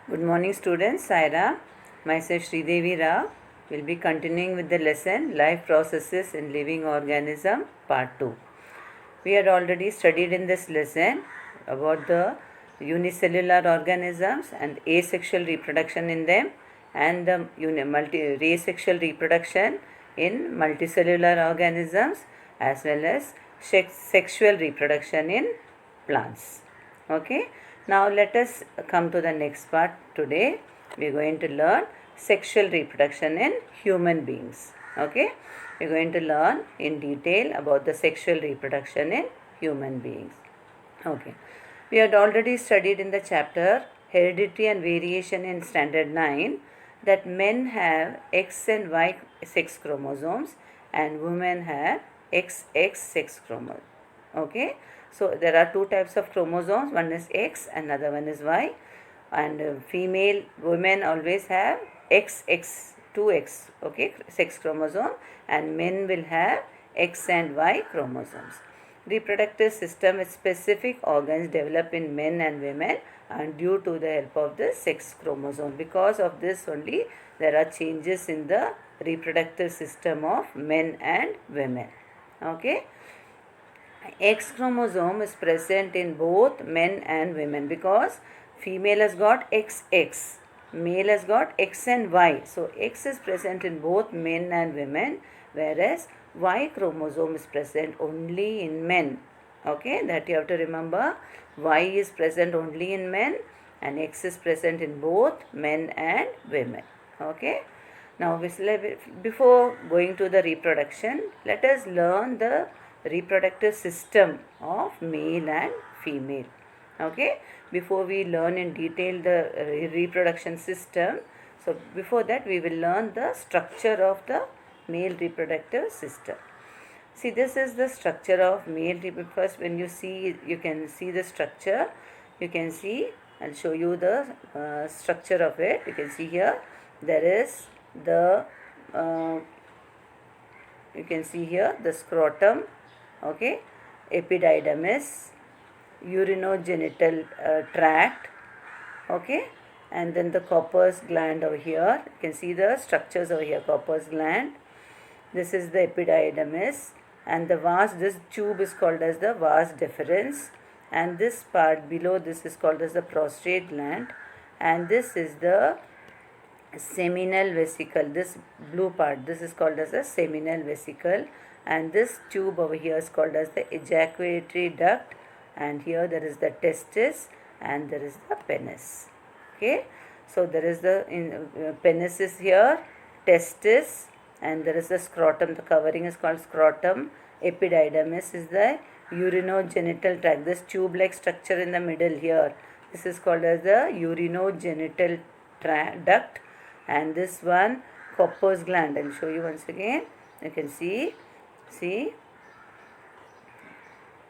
Good morning, students. Saira. Myself Sridevi Rao will be continuing with the lesson Life Processes in Living Organism Part 2. We had already studied in this lesson about the unicellular organisms and asexual reproduction in them, and the asexual reproduction in multicellular organisms, as well as sexual reproduction in plants. Okay, now let us come to the next part. Today we are going to learn sexual reproduction in human beings. Okay, we are going to learn in detail about the sexual reproduction in human beings. Okay, we had already studied in the chapter Heredity and Variation in Standard 9 that men have X and Y sex chromosomes and women have XX sex chromosomes. Okay, so there are two types of chromosomes, one is X, another one is Y, and female women always have XX 2X, okay, sex chromosome, and men will have X and Y chromosomes. Reproductive system with specific organs develop in men and women and due to the help of the sex chromosome. Because of this only there are changes in the reproductive system of men and women. Okay, X chromosome is present in both men and women because female has got XX, male has got X and Y. So X is present in both men and women, whereas Y chromosome is present only in men. Okay, that you have to remember. Y is present only in men and X is present in both men and women. Okay. Now, before going to the reproduction, let us learn the reproductive system of male and female. Okay, before we learn in detail the reproduction system, so before that we will learn the structure of the male reproductive system. See, this is the structure of male reproductive. First, when you can see the structure. You can see, I'll show you the structure of it. You can see here there is the you can see here the scrotum, okay, epididymis, urinogenital tract, okay, and then the Copper's gland over here. You can see the structures over here. Copper's gland, this is the epididymis, and the vas, this tube is called as the vas deferens, and this part below this is called as the prostate gland, and this is the seminal vesicle. This blue part, this is called as a seminal vesicle, and this tube over here is called as the ejaculatory duct, and here there is the testis and there is the penis. Okay, so there is the penis is here, testis, and there is the scrotum. The covering is called scrotum. Epididymis is the urinogenital tract. This tube like structure in the middle here, this is called as the urinogenital duct, and this one Copper's gland. I'll show you once again. You can see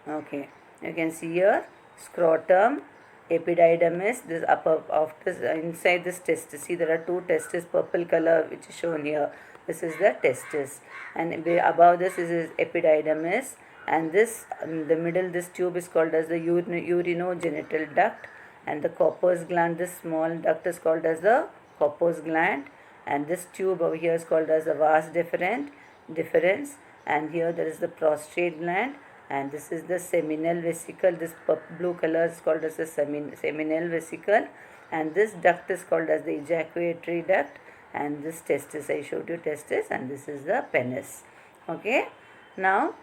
okay, you can see here scrotum, epididymis, this upper of this inside this testis. See, there are two testes, purple color, which is shown here. This is the testis, and above this is epididymis, and this in the middle, this tube is called as the urinogenital duct, and the Copper's gland, this small duct is called as the Copper's gland, and this tube over here is called as the vas deferens, and here there is the prostate gland, and this is the seminal vesicle. This blue color is called as the seminal vesicle, and this duct is called as the ejaculatory duct, and this testis, I showed you testis, and this is the penis. Okay, now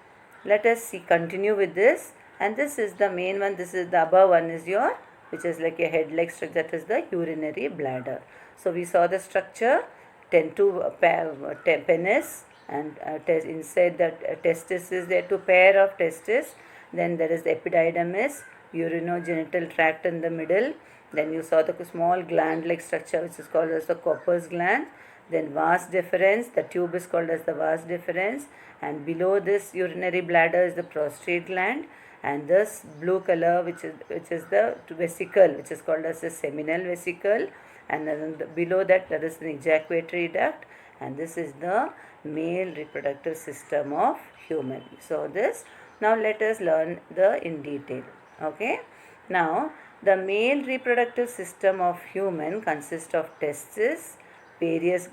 let us continue with this, and this is the main one. This is the above one is your, which is like a head like structure, that is the urinary bladder. So we saw the structure, penis, and inside that testis is there, two pair of testis. Then there is the epididymis, urinogenital tract in the middle. Then you saw the small gland like structure, which is called as the Copper's gland. Then vas deferens, the tube is called as the vas deferens, and below this urinary bladder is the prostate gland, and this blue color which is the vesicle, which is called as the seminal vesicle, and then below that there is an ejaculatory duct, and this is the male reproductive system of human. So this, now let us learn the in detail. Okay, now The male reproductive system of human consists of testes, various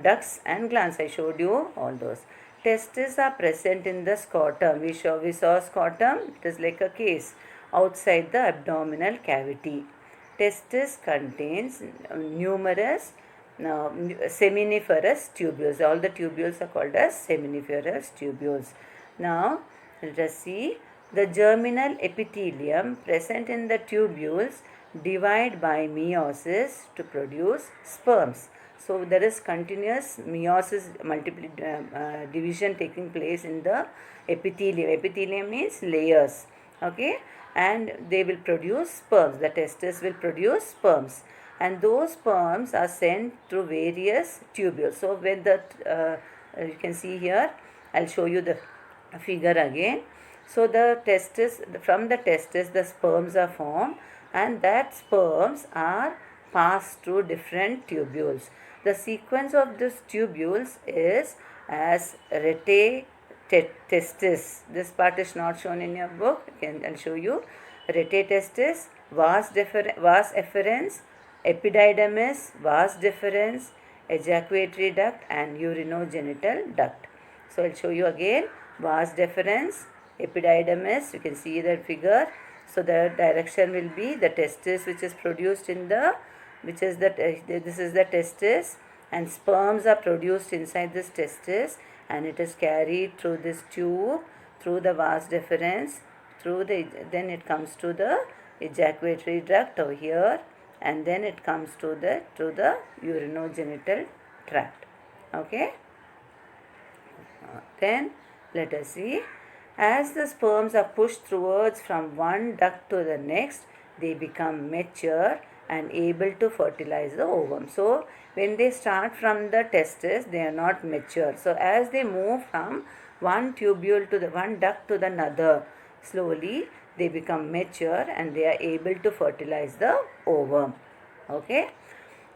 ducts and glands. I showed you all those. Testes are present in the scrotum. We saw scrotum. It is like a case outside the abdominal cavity. Testis contains numerous seminiferous tubules. All the tubules are called as seminiferous tubules. Now, let us see. The germinal epithelium present in the tubules divide by meiosis to produce sperms. So, there is continuous meiosis, division taking place in the epithelium. Epithelium means layers. Okay, and they will produce sperms. The testes will produce sperms, and those sperms are sent through various tubules. So, when you can see here, I'll show you the figure again. So from the testes the sperms are formed, and that sperms are passed through different tubules. The sequence of these tubules is as rete testis. This part is not shown in your book. I'll show you. Rete testis, vas efferens, epididymis, vas deferens, ejaculatory duct and urinogenital duct. So I'll show you again. Vas deferens, epididymis, you can see that figure. So the direction will be the testis which is produced in the, this is the testis, and sperms are produced inside this testis, and it is carried through this tube, through the vas deferens, then it comes to the ejaculatory duct over here, and then it comes to through the urinogenital tract. Okay. Then let us see. As the sperms are pushed through from one duct to the next, they become mature and able to fertilize the ovum. So, when they start from the testis, they are not mature. So, as they move from one tubule to one duct to another, slowly they become mature and they are able to fertilize the ovum. Okay.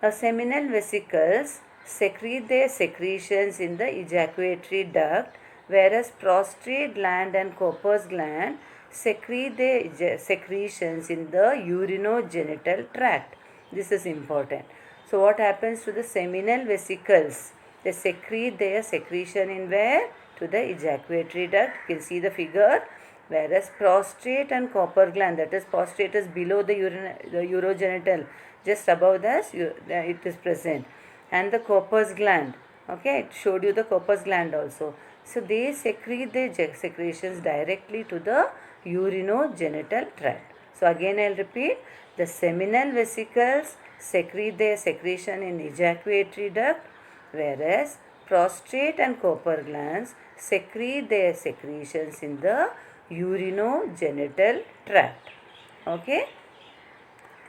The seminal vesicles secrete their secretions in the ejaculatory duct, whereas prostate gland and Cowper's gland secrete their secretions in the urinogenital tract. This is important. So what happens to the seminal vesicles? They secrete their secretion in where? To the ejaculatory duct. You can see the figure. Whereas prostate and Cowper gland, that is prostate is below the urogenital, just above this it is present, and the Cowper's gland. Okay, it showed you the Cowper's gland also. So they secrete their secretions directly to the urinogenital tract. So again I'll repeat, the seminal vesicles secrete their secretion in ejaculatory duct, whereas prostate and Cowper glands secrete their secretions in the urinogenital tract. Okay.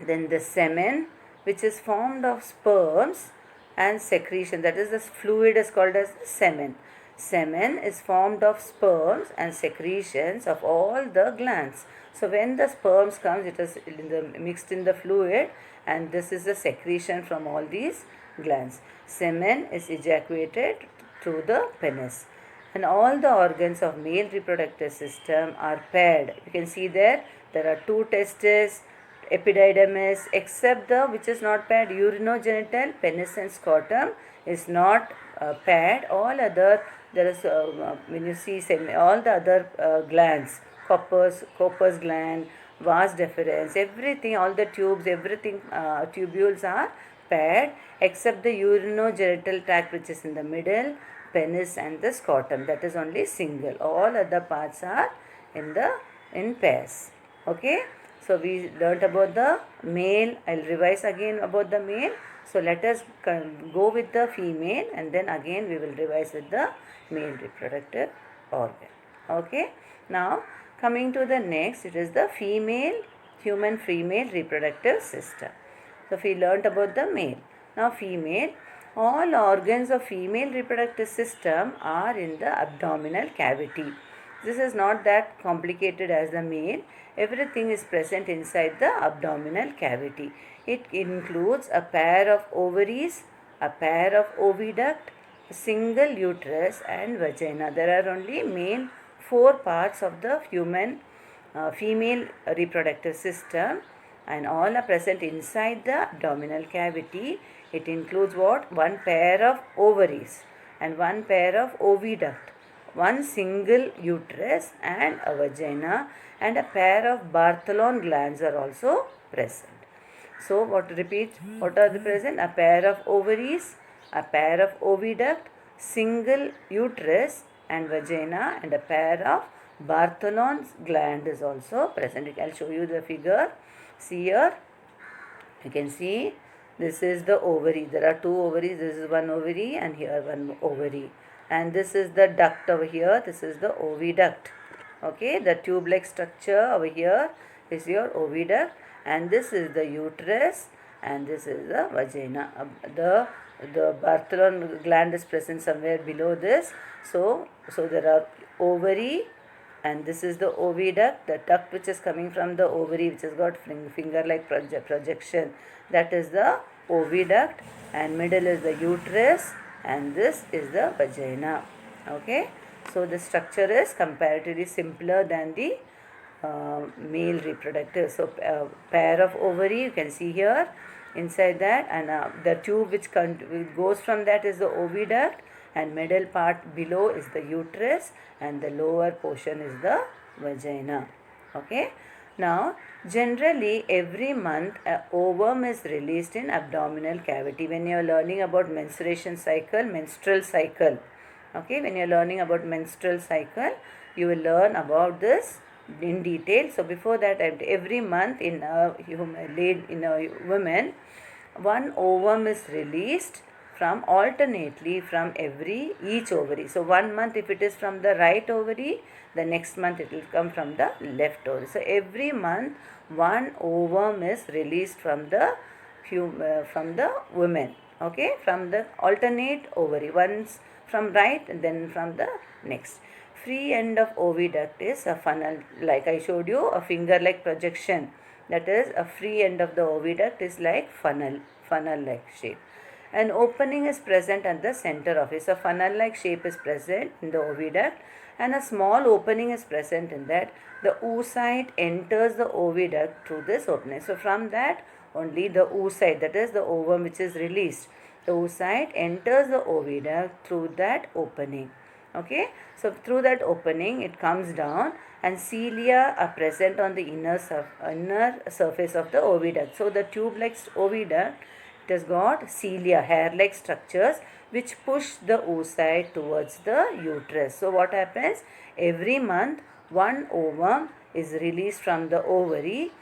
Then the semen, which is formed of sperms and secretion, that is the fluid is called as semen. Semen is formed of sperms and secretions of all the glands. So when the sperms comes, it is mixed in the fluid, and this is the secretion from all these glands. Semen is ejaculated through the penis. And all the organs of male reproductive system are paired. You can see there are two testes, epididymis, except the which is not paired, urinogenital, penis and scrotum is not paired. All other, there is when you see all the other glands, Cowper's gland, vas deferens, everything, all the tubes, everything, tubules are paired except the urinogenital tract which is in the middle, penis and the scrotum, that is only single. All other parts are in pairs. Okay. So we learnt about the male. I'll revise again about the male. So let us go with the female, and then again we will revise with the male reproductive organ. Okay. Now coming to the next, it is the human female reproductive system. So we learnt about the male. Now female. All organs of female reproductive system are in the abdominal cavity. This is not that complicated as the male. Everything is present inside the abdominal cavity. It includes a pair of ovaries, a pair of oviduct, a single uterus and vagina. There are only main 4 parts of the human female reproductive system. and all are present inside the abdominal cavity. It includes what? One pair of ovaries and one pair of oviduct, one single uterus and a vagina, and a pair of Bartholin glands are also present. So what are the present? A pair of ovaries, a pair of oviduct, single uterus and vagina, and a pair of Bartholin's gland is also present. I'll show you the figure. See here, you can see this is the ovary. There are two ovaries. This is one ovary and here one ovary. And this is the duct over here. This is the oviduct. Okay, the tube-like structure over here is your oviduct, and this is the uterus, and this is the vagina. The Bartholin gland is present somewhere below this. So there are ovary, and this is the oviduct, the duct which is coming from the ovary, which has got finger-like projection. That is the oviduct, and middle is the uterus, and this is the vagina. Okay, so the structure is comparatively simpler than the male reproductive. So pair of ovary you can see here inside that, and the tube which goes from that is the oviduct, and middle part below is the uterus, and the lower portion is the vagina. Okay, now generally every month a ovum is released in abdominal cavity. When you are learning about menstrual cycle, okay, when you are learning about menstrual cycle, you will learn about this in detail. So before that, every month in a woman, one ovum is released from alternately from each ovary. So 1 month if it is from the right ovary, the next month it will come from the left ovary. So every month one ovum is released from the women. Okay, from the alternate ovary, once from right and then from the next. Free end of oviduct is a funnel, like I showed you, a finger-like projection. That is, a free end of the oviduct is like funnel-like shape. An opening is present at the center of it. So funnel-like shape is present in the oviduct, and a small opening is present in that. The oocyte enters the oviduct through this opening. So from that only the oocyte, that is the ovum which is released, the oocyte enters the oviduct through that opening. Okay, so through that opening it comes down, and cilia are present on the inner surface of the oviduct. So the tube-like oviduct, it has got cilia, hair-like structures, which push the oocyte towards the uterus. So what happens? Every month one ovum is released from the ovary.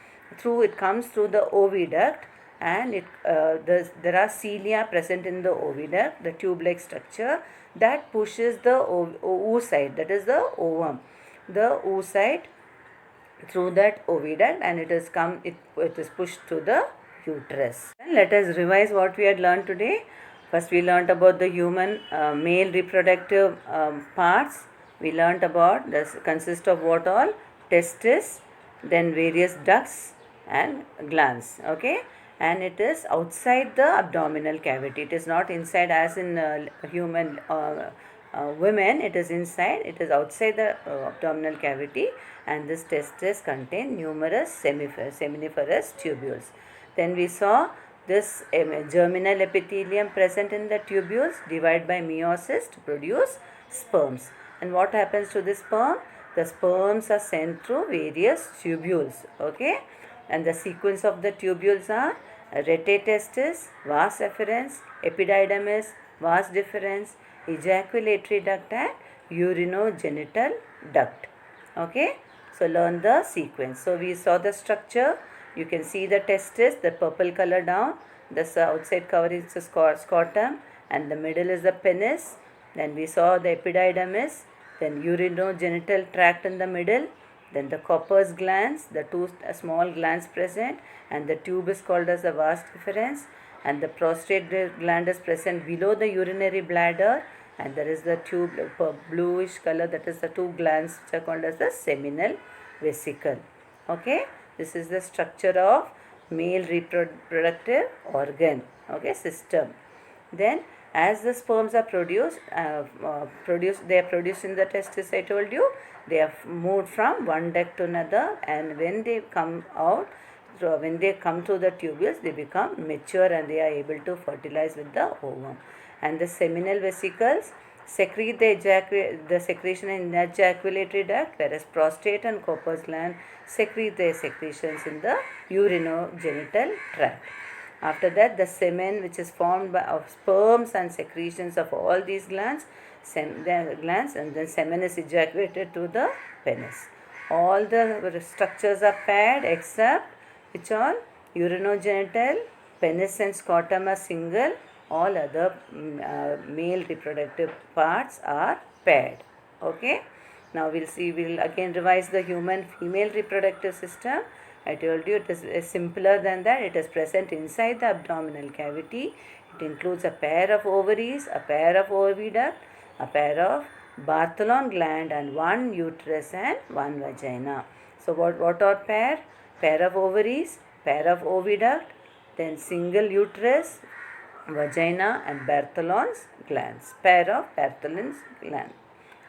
It comes through the oviduct, and there are cilia present in the oviduct, the tube-like structure that pushes the oocyte, that is the ovum, the oocyte through that oviduct, and it is pushed to the uterus. Let us revise what we had learned today. First we learnt about the human male reproductive parts. We learnt about this consist of what all? Testis, then various ducts and glands. Okay, and it is outside the abdominal cavity. It is not inside as in human women. It is inside. It is outside the abdominal cavity, and this testis contain numerous seminiferous tubules. Then we saw this germinal epithelium present in the tubules divide by meiosis to produce sperms. And what happens to the sperm? The sperms are sent through various tubules. Okay, and the sequence of the tubules are rete testis, vas efferens, epididymis, vas deferens, ejaculatory duct, and urinogenital duct. Okay, so learn the sequence. So we saw the structure. You can see the testis, the purple color down. The outside cover is the scrotum, and the middle is the penis. Then we saw the epididymis, then urinogenital tract in the middle, then the Copper's glands, the two small glands present, and the tube is called as the vas deferens, and the prostate gland is present below the urinary bladder, and there is the tube bluish color, that is the two glands which are called as the seminal vesicle. Okay, this is the structure of male reproductive organ, okay, system. Then as the sperms are produced, they are produced in the testis. I told you they have moved from one duct to another, and when they come out, So when they come through the tubules, they become mature and they are able to fertilize with the ovum. And the seminal vesicles secrete the secretion in the ejaculatory duct, whereas prostate and Cowper's gland secrete their secretions in the urinogenital tract. After that, the semen, which is formed of sperms and secretions of all these glands, and then semen is ejaculated to the penis. All the structures are paired except which all? Urinogenital, penis and scrotum are single. All other male reproductive parts are paired. Okay. Now we'll again revise the human female reproductive system. I told you it is simpler than that. It is present inside the abdominal cavity. It includes a pair of ovaries, a pair of oviduct, a pair of Bartholin gland, and one uterus and one vagina. So what are pair? Pair of ovaries, pair of oviduct, then single uterus, vagina, and Bartholin's glands. Pair of Bartholin's gland.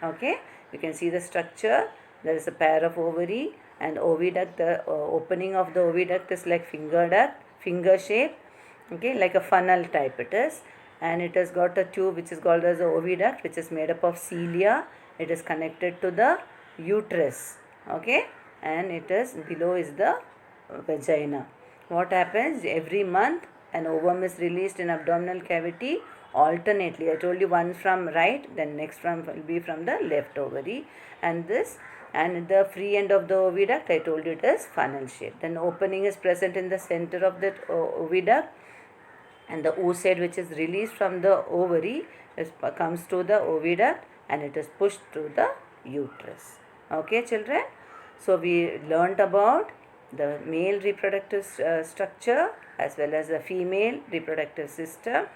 Okay, you can see the structure. There is a pair of ovary and oviduct. The opening of the oviduct is like finger shape. Okay, like a funnel type it is, and it has got a tube which is called as the oviduct, which is made up of cilia. It is connected to the uterus. Okay, and it is below is the vagina. What happens every month? An ovum is released in abdominal cavity alternately. I told you one from right, then next will be from the left ovary, and the free end of the oviduct, I told you it is funnel shape. Then opening is present in the center of that oviduct, and the oocyte which is released from the ovary comes to the oviduct and it is pushed to the uterus. Okay, children. So we learnt about the male reproductive structure as well as the female reproductive system.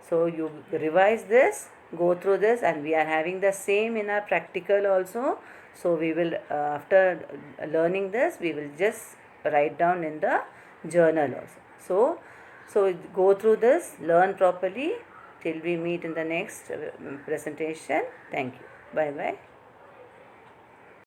So you revise this, go through this, and we are having the same in our practical also. So we will after learning this, we will just write down in the journal also. So go through this, learn properly till we meet in the next presentation. Thank you. Bye bye.